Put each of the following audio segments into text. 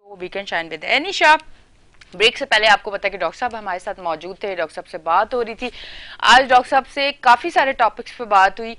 Weekend shine with Anisha. Break से पहले आपको पता है कि डॉक्टर साहब हमारे साथ मौजूद थे, डॉक्टर साहब से बात हो रही थी। आज डॉक्टर साहब से काफ़ी सारे टॉपिक्स पे बात हुई,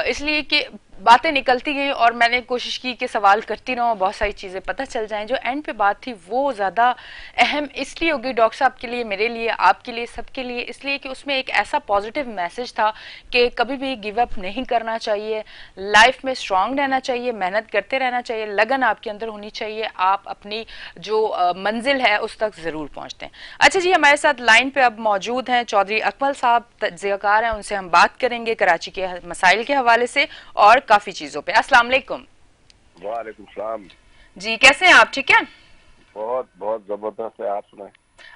इसलिए कि बातें निकलती गई और मैंने कोशिश की कि सवाल करती रहूं, बहुत सारी चीज़ें पता चल जाएं। जो एंड पे बात थी वो ज़्यादा अहम इसलिए होगी डॉक्टर साहब के लिए, मेरे लिए, आपके लिए, सबके लिए, इसलिए कि उसमें एक ऐसा पॉजिटिव मैसेज था कि कभी भी गिव अप नहीं करना चाहिए, लाइफ में स्ट्रांग रहना चाहिए, मेहनत करते रहना चाहिए, लगन आपके अंदर होनी चाहिए, आप अपनी जो मंजिल है उस तक जरूर पहुंचते हैं। अच्छा जी, हमारे साथ लाइन पे अब मौजूद हैं चौधरी अकमल साहब, तज्जियाकार हैं, उनसे हम बात करेंगे कराची के मसाइल के हवाले से और काफी चीजों पे। अस्सलाम वालेकुम। वालेकुम सलाम। जी कैसे हैं आप, ठीक है? बहुत बहुत जबरदस्त है, आप सुनाए।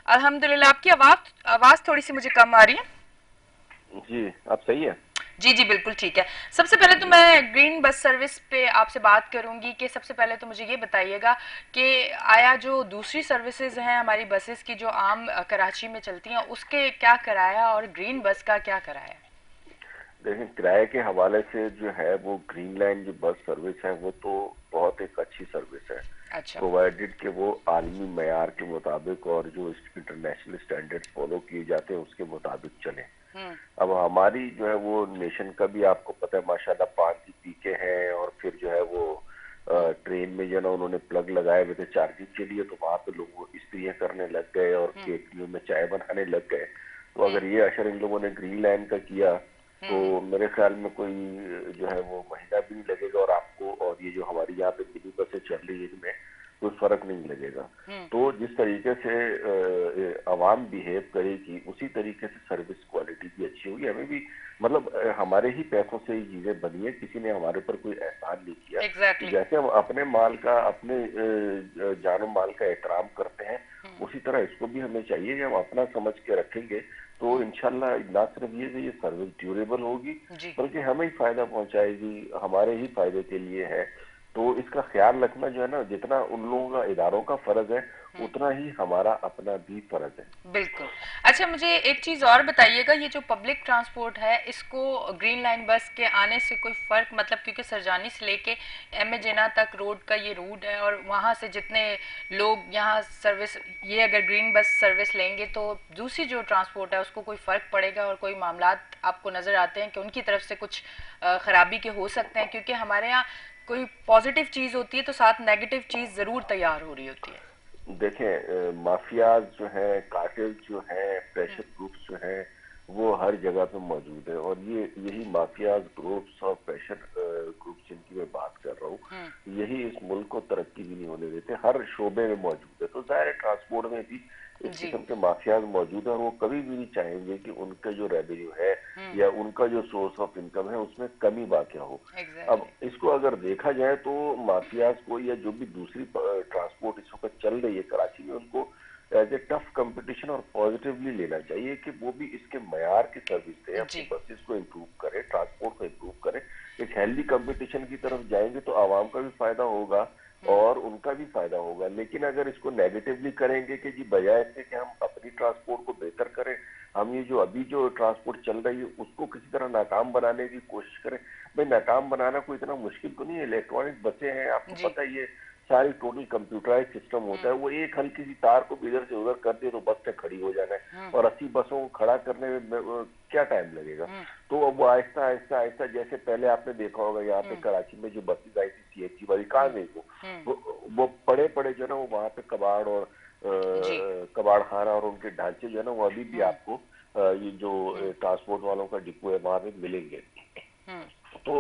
अल्हम्दुलिल्लाह। आपकी आवाज आवाज थोड़ी सी मुझे कम आ रही है। जी, आप सही है। जी जी बिल्कुल ठीक है। सबसे पहले तो जी मैं ग्रीन बस सर्विस पे आपसे बात करूंगी कि सबसे पहले तो मुझे ये बताइएगा कि आया जो दूसरी सर्विसेज हैं हमारी बसेस की जो आम कराची में चलती हैं उसके क्या कराया और ग्रीन बस का क्या कराया? देखें, किराए के हवाले से जो है वो ग्रीन लाइन जो बस सर्विस है वो तो बहुत एक अच्छी सर्विस है, अच्छा। प्रोवाइडेड कि वो आलमी मयार के मुताबिक और जो इंटरनेशनल स्टैंडर्ड्स फॉलो किए जाते हैं उसके मुताबिक चले। हम्म। अब हमारी जो है वो नेशन का भी आपको पता है माशाल्लाह 5 पीके हैं, और फिर जो है वो हम्म। ट्रेन में जो ना उन्होंने प्लग लगाए हुए थे चार्जिंग के लिए, तो वहां पे लोग स्त्रियां करने लग गए और हम्म। केतलियों में चाय बनाने लग गए। तो हम्म। अगर ये असर इन लोगों ने ग्रीन लाइन का किया तो हम्म। मेरे ख्याल में कोई जो है वो महीना भी नहीं लगेगा, और आपको और ये जो हमारी यहाँ पे मिनी बसें चल रही है इनमें कोई फर्क नहीं लगेगा। हम्म। तो जिस तरीके से आवाम बिहेव करेगी उसी तरीके से सर्विस क्वालिटी भी अच्छी होगी। हमें भी मतलब हमारे ही पैसों से ये चीजें बनी है, किसी ने हमारे ऊपर कोई एहसान नहीं किया। तो एग्जैक्टली। जैसे हम अपने माल का, अपने जानो माल का एहतराम करते हैं, उसी तरह इसको भी हमें चाहिए कि हम अपना समझ के रखेंगे तो इंशाल्लाह ना सिर्फ ये सर्विस ड्यूरेबल होगी जी। बल्कि हमें ही फायदा पहुंचाएगी, हमारे ही फायदे के लिए है। तो इसका ख्याल रखना जो है ना, जितना उन लोगों का इदारों का फर्ज है उतना ही हमारा अपना भी फर्ज है। बिल्कुल। अच्छा मुझे एक चीज और बताइएगा, ये जो पब्लिक ट्रांसपोर्ट है इसको ग्रीन लाइन बस के आने से कोई फर्क, मतलब क्योंकि सरजानी से लेके एम ए जिना तक रोड का ये रूट है और वहां से जितने लोग यहाँ सर्विस, ये अगर ग्रीन बस सर्विस लेंगे तो दूसरी जो ट्रांसपोर्ट है उसको कोई फर्क पड़ेगा और कोई मामलात आपको नजर आते हैं कि उनकी तरफ से कुछ खराबी के हो सकते हैं? क्योंकि हमारे यहाँ कोई पॉजिटिव चीज होती है तो साथ नेगेटिव चीज जरूर तैयार हो रही होती है। देखें, माफियाज जो है, कार्टेल जो है, प्रेशर ग्रुप्स जो है वो हर जगह पे मौजूद है, और ये यही माफियाज ग्रुप्स और प्रेशर ग्रुप्स जिनकी मैं बात कर रहा हूँ यही इस मुल्क को तरक्की भी नहीं होने देते, हर शोबे में मौजूद है। तो जाहिर है ट्रांसपोर्ट में भी इस जी। किस्म के माफियाज मौजूद है, और वो कभी भी नहीं चाहेंगे कि उनका जो रेवेन्यू है या उनका जो सोर्स ऑफ इनकम है उसमें कमी वाक़या हो। अब एग्जैक्टली। इसको अगर देखा जाए तो माफियाज को या जो भी दूसरी ट्रांसपोर्ट इस वक्त चल रही है कराची में उनको एज ए टफ कंपटीशन और पॉजिटिवली लेना चाहिए कि वो भी इसके मयार की सर्विस दें, अपनी जी। बसेस को इम्प्रूव करें, ट्रांसपोर्ट को इम्प्रूव करें। एक हेल्दी कंपटीशन की तरफ जाएंगे तो आवाम का भी फायदा होगा और उनका भी फायदा होगा। लेकिन अगर इसको नेगेटिवली करेंगे कि जी बजाय से कि हम अपनी ट्रांसपोर्ट को बेहतर करें, हम ये जो अभी जो ट्रांसपोर्ट चल रही है उसको किसी तरह नाकाम बनाने की कोशिश करें। भाई नाकाम बनाना कोई इतना मुश्किल तो नहीं है, इलेक्ट्रॉनिक बसें हैं, आपको जी। पता ही है सारी टोटल कंप्यूटराइज सिस्टम होता है, वो एक हल्की सी तार को भी इधर से उधर कर दिए तो बस से खड़ी हो जाना है, और 80 बसों को खड़ा करने में क्या टाइम लगेगा। तो अब वो आहिस्ता आहिस्ता आहिस्ता, जैसे पहले आपने देखा होगा यहाँ पे कराची में जो बसेज आई थी सीएनजी वाली, कहाँ गई वो पड़े पड़े जो है ना वो वहां पे कबाड़ और जी। कबाड़ खाना और उनके ढांचे जो है ना वो अभी भी आपको ये जो ट्रांसपोर्ट वालों का डिपो है वहां पे मिलेंगे। तो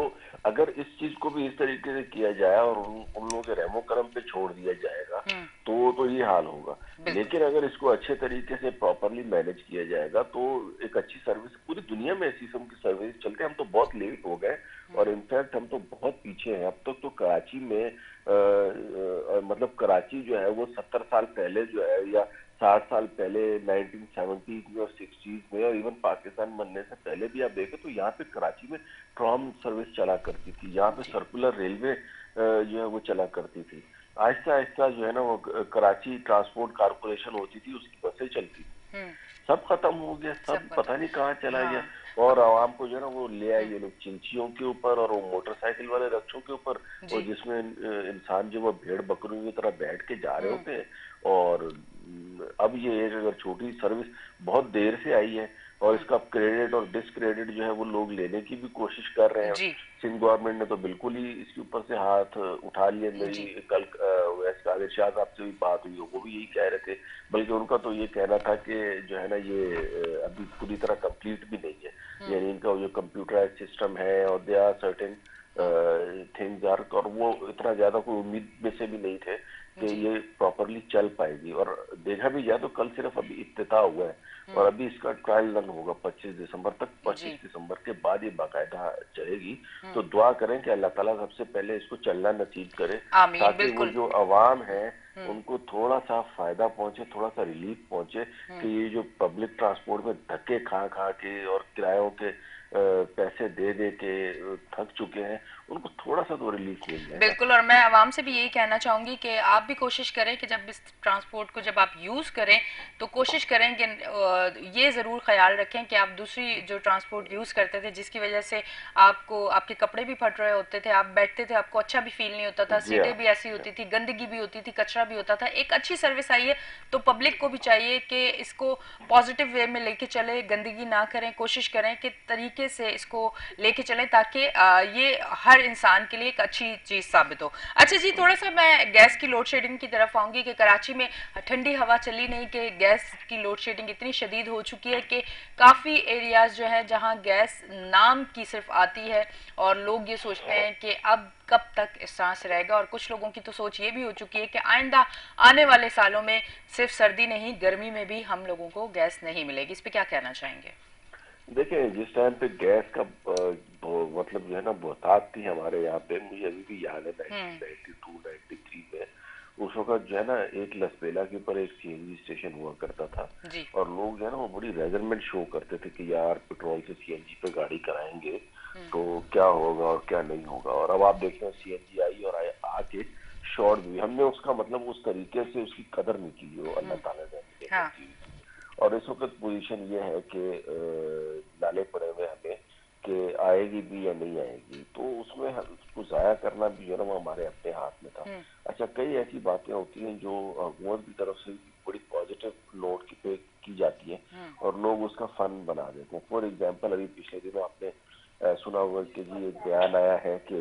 अगर इस चीज को भी इस तरीके से किया जाए और उन लोगों के रहमो करम पे छोड़ दिया जाएगा तो ये हाल होगा। बिल्कुल। लेकिन अगर इसको अच्छे तरीके से प्रॉपरली मैनेज किया जाएगा तो एक अच्छी सर्विस, पूरी दुनिया में इस किस्म की सर्विस चलते हैं। हम तो बहुत लेट हो गए और इनफैक्ट हम तो बहुत पीछे हैं। अब तक तो कराची में मतलब कराची जो है वो 70 साल पहले जो है या 60 साल पहले 1970 में और 60s में और इवन पाकिस्तान बनने से पहले भी आप देखें तो यहाँ पे कराची में ट्राम सर्विस चला करती थी, यहाँ पे सर्कुलर रेलवे जो है वो चला करती थी। आहिस्ता आहिस्ता जो है ना वो कराची ट्रांसपोर्ट कारपोरेशन होती थी, उसकी बसें चलती थी। सब खत्म हो गया, सब सब पता। पता नहीं कहाँ चला गया। हाँ। और आवाम को जो है ना वो ले आए हम्म। ये लोग चिंचियों के ऊपर और वो मोटरसाइकिल वाले रक्षों के ऊपर, और जी। जिसमें इंसान जो वो भेड़ बकरियों की तरह बैठ के जा रहे हम्म। होते हैं। और अब ये एक अगर छोटी सर्विस बहुत देर से आई है, और हम्म। इसका क्रेडिट और डिसक्रेडिट जो है वो लोग लेने की भी कोशिश कर रहे हैं। जी। सिंध गवर्नमेंट ने तो बिल्कुल ही इसके ऊपर से हाथ उठा लिए। मेरी जी। कल वैसे आदिल शाह साहब से भी बात हुई, वो भी यही कह रहे थे। बल्कि उनका तो ये कहना था कि जो है ना ये अभी पूरी तरह कंप्लीट भी नहीं है। हम्म। यानी इनका जो कंप्यूटराइज सिस्टम है और they are certain hmm. Things are, और वो इतना ज्यादा कोई उम्मीद में से भी नहीं थे कि जी। ये प्रॉपरली चल पाएगी। और देखा भी जाए तो कल सिर्फ अभी इफ्तिताह हुआ है, और हम्म। अभी इसका ट्रायल रन होगा 25 दिसंबर तक। जी। 25 दिसंबर के बाद ये बाकायदा चलेगी। हम्म। तो दुआ करें कि अल्लाह ताला सबसे पहले इसको चलना नसीब करे, आमीन, ताकि वो बिल्कुल। जो अवाम है हम्म। उनको थोड़ा सा फायदा पहुंचे, थोड़ा सा रिलीफ पहुंचे। हम्म। कि ये जो पब्लिक ट्रांसपोर्ट में धक्के खा खा के और किरायों के पैसे दे दे के थक चुके हैं, उनको थोड़ा सा तो रिलीफ मिल जाए बिल्कुल, ताकि। और मैं आवाम से भी यही कहना चाहूँगी कि आप भी कोशिश करें कि जब इस ट्रांसपोर्ट को जब आप यूज़ करें तो कोशिश करें कि ये ज़रूर ख्याल रखें कि आप दूसरी जो ट्रांसपोर्ट यूज़ करते थे जिसकी वजह से आपको आपके कपड़े भी फट रहे होते थे, आप बैठते थे आपको अच्छा भी फील नहीं होता था, जी हाँ। सीटें भी ऐसी होती थी, गंदगी भी होती थी, कचरा भी होता था। एक अच्छी सर्विस आई है तो पब्लिक को भी चाहिए कि इसको पॉजिटिव वे में लेके चले, गंदगी ना करें, कोशिश करें कि तरीके से इसको लेके चलें ताकि ये हर इंसान के लिए एक अच्छी चीज साबित हो। अच्छा जी, थोड़ा सा मैं गैस की लोड शेडिंग की तरफ आऊंगी कि कराची में ठंडी हवा चली नहीं कि गैस की लोड शेडिंग इतनी शदीद हो चुकी है कि काफ़ी एरियाज जो है जहां गैस नाम की सिर्फ आती है और लोग ये सोचते हैं कि अब कब तक इस सांस रहेगा, और कुछ लोगों की तो सोच ये भी हो चुकी है कि आइंदा आने वाले सालों में सिर्फ सर्दी नहीं गर्मी में भी हम लोगों को गैस नहीं मिलेगी। इस पे क्या कहना चाहेंगे? देखिए, जिस टाइम पे गैस का मतलब जो है ना बहुतात थी हमारे यहाँ पे, मुझे अभी भी याद है हम्म। 1992 93 में। उस वक्त जो है ना एक लसबेला के ऊपर एक सीएनजी स्टेशन हुआ करता था। जी। और लोग जो है ना वो बड़ी रेजरमेंट शो करते थे कि यार पेट्रोल से सीएनजी पे गाड़ी कराएंगे हम्म। तो क्या होगा और क्या नहीं होगा। और अब आप देखते हैं सीएनजी आई और आके शॉर्ट भी हमने उसका मतलब उस तरीके से उसकी कदर नहीं की जो अल्लाह हम्म। ताला ने हमें नेमत हाँ। दी हुई थी। और इस वक्त पोजीशन ये है कि नाले पड़े हुए हमें कि आएगी भी या नहीं आएगी, तो उसमें उसको जाया करना भी जो है ना वो हमारे अपने हाथ में था। हम्म। अच्छा, कई ऐसी बातें होती हैं जो हुकूमत की तरफ से बड़ी पॉजिटिव नोट पे की जाती है, हम्म। और लोग उसका फन बना देते हैं। फॉर एग्जाम्पल, अभी पिछले दिनों आपने सुना होगा कि जी एक बयान आया है कि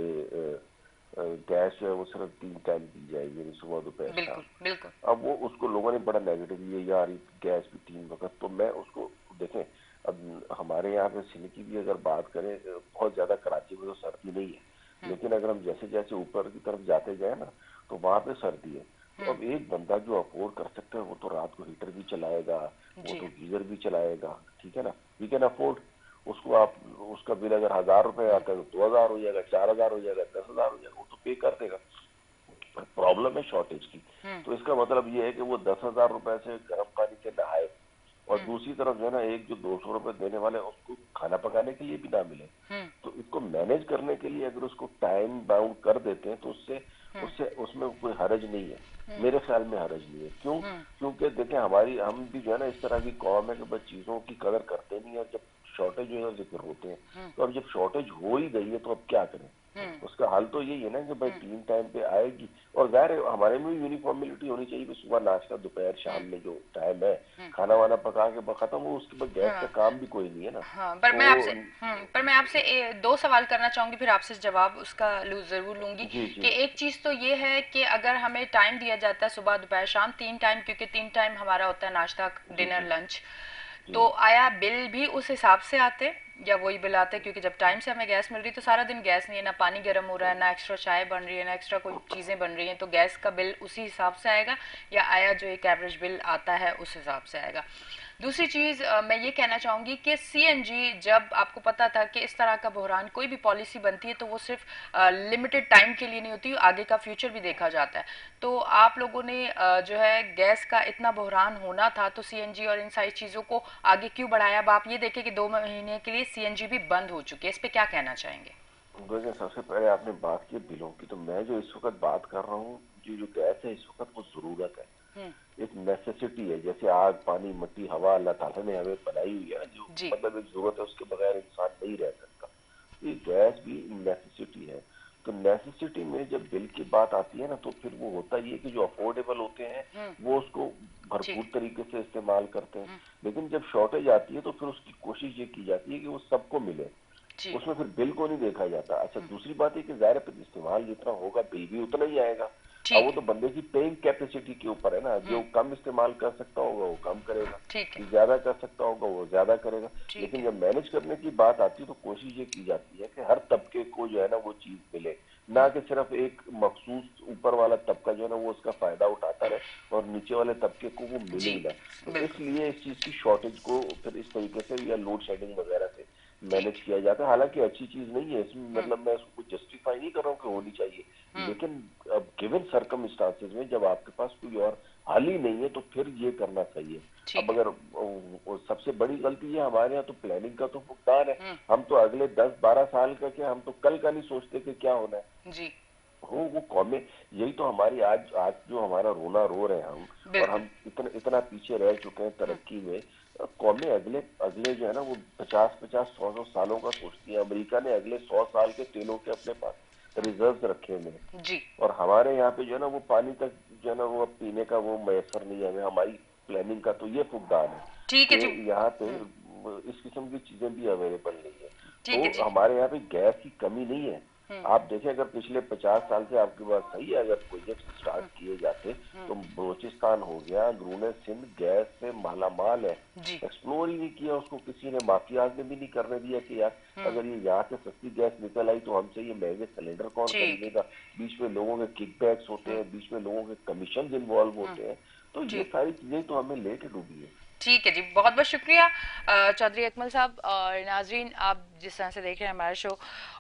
गैस जो है वो सिर्फ 3 टाइम दी जाएगी, यानी सुबह दोपहर शाम। बिल्कुल। बिल्कुल। अब वो उसको लोगों ने बड़ा नेगेटिव लिया, यार ये गैस भी 3 वक्त। तो मैं उसको देखें, अब हमारे यहाँ पे सिंध की भी अगर बात करें, बहुत ज्यादा कराची में तो सर्दी नहीं है, हम्म। लेकिन अगर हम जैसे जैसे ऊपर की तरफ जाते जाए ना तो वहां पे सर्दी है। तो हम्म। अब एक बंदा जो अफोर्ड कर सकता है वो तो रात को हीटर भी चलाएगा, वो जी। तो गीजर भी चलाएगा, ठीक है ना, वी कैन अफोर्ड। उसको आप उसका बिल अगर 1000 रुपए हम्म। आता है तो 2000 हो जाएगा, 4000 हो जाएगा, 10,000 हो जाएगा, वो तो पे कर देगा। प्रॉब्लम है शॉर्टेज की। हम्म। तो इसका मतलब ये है कि वो 10,000 रुपए से गर्म पानी से नहाए, और हम्म। दूसरी तरफ जो है ना एक जो 200 रुपए देने वाले हैं उसको खाना पकाने के लिए भी ना मिले। हम्म। तो इसको मैनेज करने के लिए अगर उसको टाइम बाउंड कर देते हैं तो उससे हम्म। उससे उसमें कोई हर्ज नहीं है। हम्म। मेरे ख्याल में हर्ज नहीं है। क्यों? हम्म। क्योंकि देखें, हमारी हम भी जो है ना इस तरह की कौम है कि बस चीजों की कदर करते नहीं है, जब शॉर्टेज जो है जिक्र होते हैं। हम्म। तो अब जब शॉर्टेज हो ही गई है तो अब क्या करें? हम्म। उसका हल तो यही है ना कि भाई हम्म। 3 टाइम पे आएगी। और जाहिर है हमारे में भी यूनिफॉर्मिलिटी होनी चाहिए कि सुबह नाश्ता दोपहर शाम हम्म। में जो टाइम है हम्म। खाना वाना पका के खत्म हो, उसके बाद गैस का हाँ। काम भी कोई नहीं है ना। हाँ, तो पर मैं आपसे दो सवाल करना चाहूंगी, फिर आपसे जवाब उसका जरूर लूंगी। जी कि जी एक चीज तो ये है कि अगर हमें टाइम दिया जाता है सुबह दोपहर शाम 3 टाइम, क्योंकि 3 टाइम हमारा होता है नाश्ता जी डिनर जी लंच, जी तो आया बिल भी उस हिसाब से आते या वही बिल आते? क्योंकि जब टाइम से हमें गैस मिल रही तो सारा दिन गैस नहीं है, ना पानी गर्म हो रहा है, ना एक्स्ट्रा चाय बन रही है, ना एक्स्ट्रा कोई चीज़ें बन रही हैं, तो गैस का बिल उसी हिसाब से आएगा या आया जो एक एवरेज बिल आता है उस हिसाब से आएगा? दूसरी चीज़ मैं ये कहना चाहूँगी कि सीएनजी, जब आपको पता था कि इस तरह का बहरान कोई भी पॉलिसी बनती है तो वो सिर्फ लिमिटेड टाइम के लिए नहीं होती, आगे का फ्यूचर भी देखा जाता है। तो आप लोगों ने जो है गैस का इतना बहरान होना था तो सीएनजी और इन सारी चीज़ों को आगे क्यों बढ़ाया? अब आप ये देखें कि 2 महीने के लिए सीएनजी भी बंद हो चुकी है, इस पर क्या कहना चाहेंगे? देखिए, सबसे पहले आपने बात की बिलों की, तो मैं जो इस वक्त बात कर रहा हूँ, जो जो गैस है इस वक्त वो जरूरत है। एक नेसेसिटी है, जैसे आग, पानी, मिट्टी, हवा अल्लाह ताला ने हमें बनाई हुई है, जो जी मतलब एक जरूरत है, उसके बगैर इंसान नहीं रह सकता। ये गैस भी नेसेसिटी है। तो नेसेसिटी में जब बिल की बात आती है ना, तो फिर वो होता ये कि जो अफोर्डेबल होते हैं वो उसको ठीक भरपूर तरीके से इस्तेमाल करते हैं, हम्म, लेकिन जब शॉर्टेज आती है तो फिर उसकी कोशिश ये की जाती है कि वो सबको मिले, जी उसमें फिर बिल को नहीं देखा जाता। अच्छा, दूसरी बात है कि जाहिर है इस्तेमाल जितना होगा बिल भी उतना ही आएगा। अब वो ठीक तो बंदे की पेइंग कैपेसिटी के ऊपर है ना, जो कम इस्तेमाल कर सकता होगा वो कम करेगा, ठीक है जो ज्यादा कर सकता होगा वो ज्यादा करेगा। ठीक लेकिन है जब मैनेज करने की बात आती है तो कोशिश ये की जाती है कि हर तबके को जो है ना वो चीज मिले, ना कि सिर्फ एक मखसूस ऊपर वाला तबका जो है ना वो उसका फायदा उठाता रहे और नीचे वाले तबके को वो मिले जी ही ना। तो बिल्कुल इसलिए इस चीज की शॉर्टेज को फिर इस तरीके से या लोड शेडिंग वगैरह से मैनेज ठीक किया जाता है। हालांकि अच्छी चीज नहीं है इसमें, हम्म मतलब मैं इसको जस्टिफाई नहीं कर रहा हूँ कि होनी चाहिए, हम्म लेकिन अब गिवन सर्कमस्टांसेस में जब आपके पास कोई और हल ही नहीं है तो फिर ये करना चाहिए। अब ठीक है अगर सबसे बड़ी गलती है हमारे यहाँ, तो प्लानिंग का तो भुगतान है। हम्म हम तो अगले 10-12 साल का क्या, हम तो कल का नहीं सोचते कि क्या होना है। जी वो कौमें, यही तो हमारी आज आज जो हमारा रोना रो रहे हैं हम, और बिल्कुल हम इतना इतना पीछे रह चुके हैं हम्म तरक्की में। कौमें अगले अगले जो है ना वो 50-50 100-100 सालों का सोचती है। अमेरिका ने अगले 100 साल के तेलों के अपने पास रिजर्व रखे हुए हैं, जी और हमारे यहाँ पे जो है ना वो पानी तक जो है ना वो अब पीने का वो मैसर नहीं है हमें। हमारी प्लानिंग का तो ये फुकदान है ठीक है जी कि यहाँ पे इस किस्म की चीजें भी अवेलेबल नहीं है। ठीक है तो जी हमारे यहाँ पे गैस की कमी नहीं है। हम्म आप देखें, अगर पिछले 50 साल से आपकी बात सही है, अगर प्रोजेक्ट स्टार्ट हम्म किए जाते हम्म तो बलूचिस्तान हो गया, अंदरूने सिंध गैस से मालामाल है। जी एक्सप्लोर ही नहीं किया उसको किसी ने, माफियाज ने भी नहीं करने दिया कि यार हम्म अगर ये यहाँ से सस्ती गैस निकल आई तो हमसे ये महंगे सिलेंडर कौन ठीक है खरीदेगा। बीच में लोगों के किकबैक्स होते हम्म हैं, बीच में लोगों के कमीशन इन्वॉल्व हम्म होते हैं। तो ये जी सारी चीजें तो हमें लेके डूबी है। ठीक है जी बहुत बहुत शुक्रिया चौधरी अकमल साहब। और नाजरीन आप जिस तरह से देख रहे हैं हमारा शो,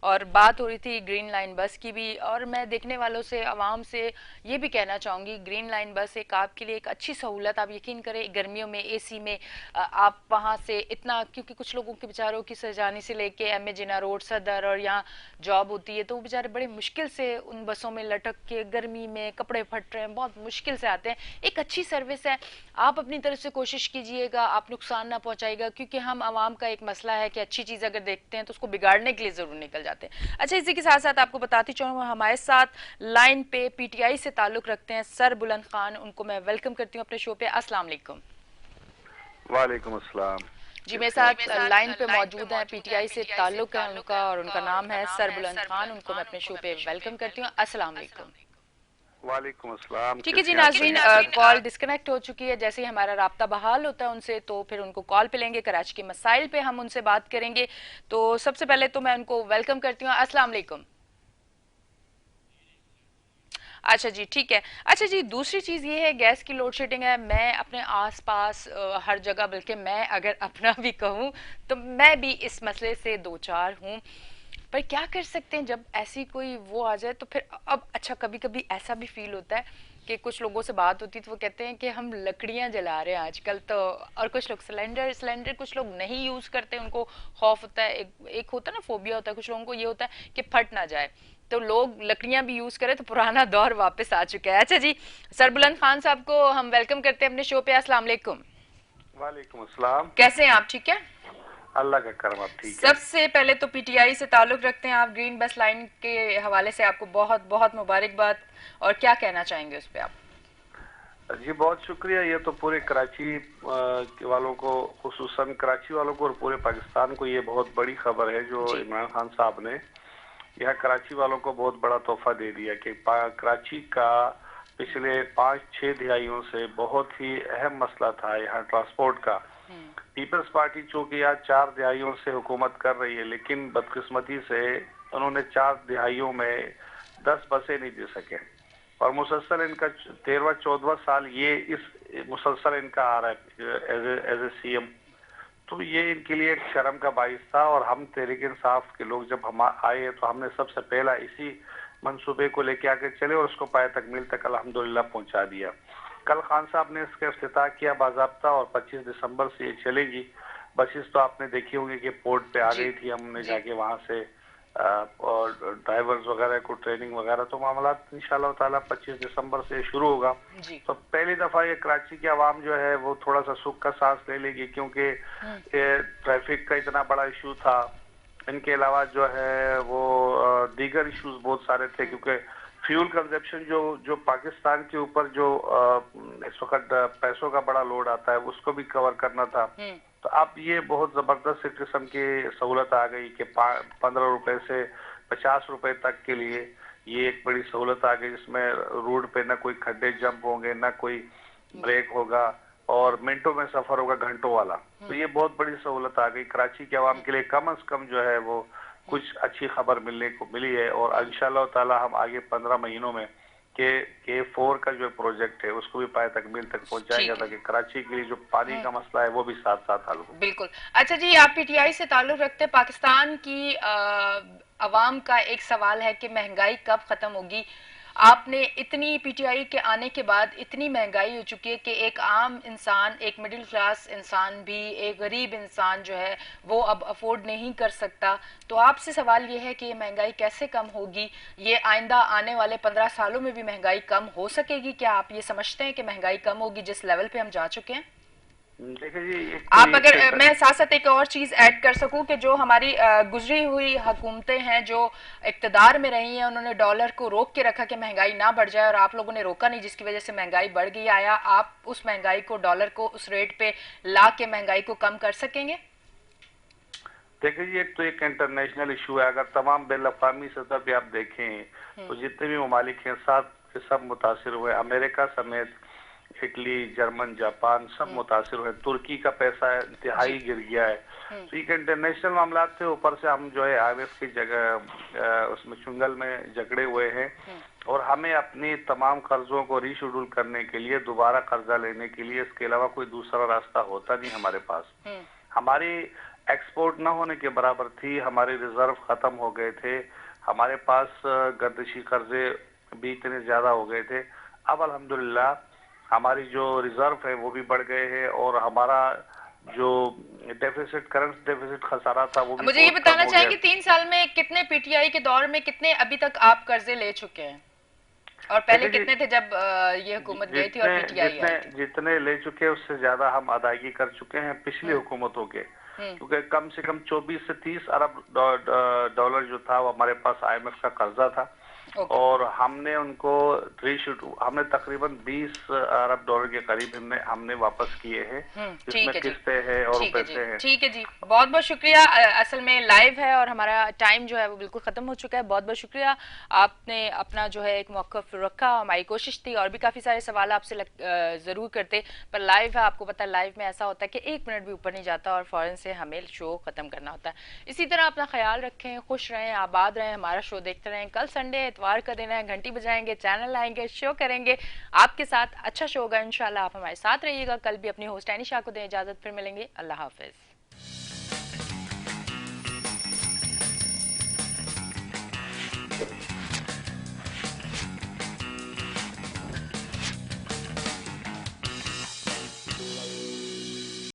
और बात हो रही थी ग्रीन लाइन बस की भी, और मैं देखने वालों से आवाम से ये भी कहना चाहूँगी ग्रीन लाइन बस एक आपके लिए एक अच्छी सहूलत। आप यकीन करें गर्मियों में एसी में आप वहाँ से इतना, क्योंकि कुछ लोगों के बेचारों की सरजानी से लेके एम ए जिना रोड सदर और यहाँ जॉब होती है, तो वो बेचारे बड़े मुश्किल से उन बसों में लटक के गर्मी में कपड़े फट रहे हैं, बहुत मुश्किल से आते हैं। एक अच्छी सर्विस है, आप अपनी तरफ से कोशिश कीजिएगा, आप नुकसान ना पहुंचाएगा, क्योंकि हम आवाम का एक मसला है कि अच्छी चीज़ अगर देखते हैं तो उसको बिगाड़ने के लिए ज़रूर निकल जाते हैं। अच्छा, इसी के साथ साथ आपको बताती चाहूँ हमारे साथ लाइन पे पीटीआई से ताल्लुक़ रखते हैं सर बुलंद खान, उनको मैं वेलकम करती हूँ अपने शो पे। अस्सलाम वालेकुम। वालेकुम अस्सलाम। जी मेरे कैसे हैं आप साथ सब? लाइन पे मौजूद हैं, पीटीआई से ताल्लुक़ है उनका और उनका नाम है सर बुलंद खान, उनको मैं अपने शो पे वेलकम करती हूँ। अस्सलाम वालेकुम। वालेकुम अस्सलाम। ठीक है जी कैसे हैं आप नाजरीन, सब? कॉल डिस्कनेक्ट हो चुकी है। जैसे ही हमारा राब्ता बहाल होता है उनसे तो फिर उनको कॉल पे लेंगे, कराची के मसाइल पे हम उनसे बात करेंगे। तो सबसे पहले तो मैं उनको वेलकम करती हूँ। अस्सलाम वालेकुम। अच्छा जी ठीक है। अच्छा जी, दूसरी चीज़ ये है गैस की लोड शेडिंग है। मैं अपने आसपास हर जगह, बल्कि मैं अगर अपना भी कहूँ तो मैं भी इस मसले से दो चार हूँ। पर क्या कर सकते हैं जब ऐसी कोई वो आ जाए तो फिर अब अच्छा कभी कभी ऐसा भी फील होता है कि कुछ लोगों से बात होती है तो वो कहते हैं कि हम लकड़ियां जला रहे हैं आजकल तो, और कुछ लोग सिलेंडर सिलेंडर कुछ लोग नहीं यूज करते, उनको खौफ होता है, एक होता है ना फोबिया होता है, कुछ लोगों को ये होता है कि फट ना जाए, तो लोग लकड़ियां भी यूज करें, तो पुराना दौर वापस आ चुका है। अच्छा जी, सरबुलंद खान साहब को हम वेलकम करते हैं अपने शो पे। अस्सलाम वालेकुम। वालेकुम अस्सलाम। कैसे हैं आप? ठीक है। अल्लाह का करम, आप ठीक है? सबसे पहले तो पीटीआई से ताल्लुक रखते हैं आप, ग्रीन बस लाइन के हवाले से आपको बहुत बहुत मुबारकबाद, और क्या कहना चाहेंगे उस पर आप? जी बहुत शुक्रिया। ये तो पूरे कराची के वालों को, खुसूसन कराची वालों को और पूरे पाकिस्तान को ये बहुत बड़ी खबर है जो जी इमरान खान साहब ने यहाँ कराची वालों को बहुत बड़ा तोहफा दे दिया कि कराची का पिछले 5-6 दिहाइयों से बहुत ही अहम मसला था यहाँ ट्रांसपोर्ट का। पीपल्स पार्टी चूंकि आज 4 दिहाइयों से हुकूमत कर रही है, लेकिन बदकिस्मती से उन्होंने 4 दिहाइयों में 10 बसें नहीं दे सके, और मुसलसल इनका 13वां-14वां साल ये इस मुसलसल इनका आ रहा है एज ए सीएम। तो ये इनके लिए एक शर्म का बाइस था, और हम तहरीक इंसाफ के लोग जब हम आए तो हमने सबसे पहला इसी मंसूबे को लेके आके चले और उसको पाए तकमील तक अल्हम्दुलिल्लाह पहुंचा दिया। कल खान साहब ने इसका इफ्तिताह किया बाज़ाब्ता, और 25 दिसंबर से ये चलेगी। बसेस तो आपने देखी होंगी कि पोर्ट पे आ जी गई थी, हमने जी जाके वहां से और ड्राइवर्स वगैरह को ट्रेनिंग वगैरह, तो मामला इंशाल्लाह ताला 25 दिसंबर से शुरू होगा। जी। तो पहली दफा ये कराची की आवाम जो है वो थोड़ा सा सुख का सांस ले लेगी, क्योंकि ये ट्रैफिक का इतना बड़ा इशू था। इनके अलावा जो है वो दीगर इश्यूज बहुत सारे थे, क्योंकि फ्यूल कंजप्शन जो जो पाकिस्तान के ऊपर जो इस वक्त पैसों का बड़ा लोड आता है उसको भी कवर करना था। तो अब ये बहुत जबरदस्त किस्म की सहूलत आ गई कि 15 रुपए से 50 रुपए तक के लिए ये एक बड़ी सहूलत आ गई, जिसमें रोड पे ना कोई खड्डे जंप होंगे, ना कोई ब्रेक होगा, और मिनटों में सफर होगा, घंटों वाला। तो ये बहुत बड़ी सहूलत आ गई कराची के आवाम के लिए। कम से कम जो है वो कुछ अच्छी खबर मिलने को मिली है, और इंशाल्लाह ताला हम आगे 15 महीनों में के4 का जो प्रोजेक्ट है उसको भी पाए तकमील तक पहुंचाएंगे, ताकि कराची के लिए जो पानी का मसला है वो भी साथ साथ हल हो। बिल्कुल। अच्छा जी, आप पीटीआई से ताल्लुक रखते हैं, पाकिस्तान की अवाम का एक सवाल है कि महंगाई कब खत्म होगी। आपने इतनी पीटीआई के आने के बाद इतनी महंगाई हो चुकी है कि एक आम इंसान, एक मिडिल क्लास इंसान भी, एक गरीब इंसान जो है वो अब अफोर्ड नहीं कर सकता। तो आपसे सवाल ये है कि ये महंगाई कैसे कम होगी? ये आइंदा आने वाले 15 सालों में भी महंगाई कम हो सकेगी? क्या आप ये समझते हैं कि महंगाई कम होगी जिस लेवल पे हम जा चुके हैं? देखिए जी, आप अगर मैं साथ साथ एक और चीज ऐड कर सकूं कि जो हमारी गुजरी हुई हुकूमतें हैं जो इक्तदार में रही हैं, उन्होंने डॉलर को रोक के रखा कि महंगाई ना बढ़ जाए, और आप लोगों ने रोका नहीं, जिसकी वजह से महंगाई बढ़ गई। आया आप उस महंगाई को, डॉलर को उस रेट पे ला के महंगाई को कम कर सकेंगे? देखिए जी, एक तो एक इंटरनेशनल इशू है। अगर तमाम बैन अवी सतह पे आप देखें तो जितने भी ममालिक हैं सब मुतासर हुए, अमेरिका समेत इटली, जर्मन, जापान सब मुतासर हुए। तुर्की का पैसा इंतहाई गिर गया है। तो एक इंटरनेशनल मामला थे, ऊपर से हम जो है IMF की जगह उसमें चुंगल में जकड़े हुए हैं, और हमें अपनी तमाम कर्जों को रीशेड्यूल करने के लिए, दोबारा कर्जा लेने के लिए इसके अलावा कोई दूसरा रास्ता होता नहीं हमारे पास। हमारी एक्सपोर्ट न होने के बराबर थी, हमारे रिजर्व खत्म हो गए थे, हमारे पास गर्दिशी कर्जे भी इतने ज्यादा हो गए थे। अब अल्हम्दुलिल्लाह हमारी जो रिजर्व है वो भी बढ़ गए हैं, और हमारा जो डेफिसिट, करंट डेफिसिट खसारा था वो भी मुझे ये बताना चाहेंगे 3 साल में कितने, पीटीआई के दौर में कितने अभी तक आप कर्जे ले चुके हैं, और पहले कितने थे जब ये हुकूमत गई थी और पीटीआई आई थी? जितने ले चुके हैं उससे ज्यादा हम अदायगी कर चुके हैं पिछली हुकूमतों के, क्योंकि कम से कम 24 से 30 अरब डॉलर जो था वो हमारे पास IMF का कर्जा था, और हमने उनको हमने तकरीबन 20 अरब डॉलर के करीब हमने वापस किए हैं, जिसमें किस्तें हैं और पैसे हैं। ठीक है जी, बहुत बहुत शुक्रिया। असल में लाइव है और हमारा टाइम जो है वो बिल्कुल खत्म हो चुका है। बहुत बहुत शुक्रिया, आपने अपना जो है एक मौक़िफ़ रखा। हमारी कोशिश थी और भी काफी सारे सवाल आपसे जरूर करते, पर लाइव है, आपको पता है लाइव में ऐसा होता है कि 1 मिनट भी ऊपर नहीं जाता और फौरन से हमें शो खत्म करना होता है। इसी तरह अपना ख्याल रखें, खुश रहें, आबाद रहें, हमारा शो देखते रहें। कल संडे इतवार का दिन है, घंटी बजाएंगे, चैनल आएंगे, शो करेंगे आपके साथ, अच्छा शो होगा इंशाल्लाह। आप हमारे साथ रहिएगा। कल भी अपनी होस्ट एनिशा को दें इजाजत, फिर मिलेंगे। अल्लाह हाफिज।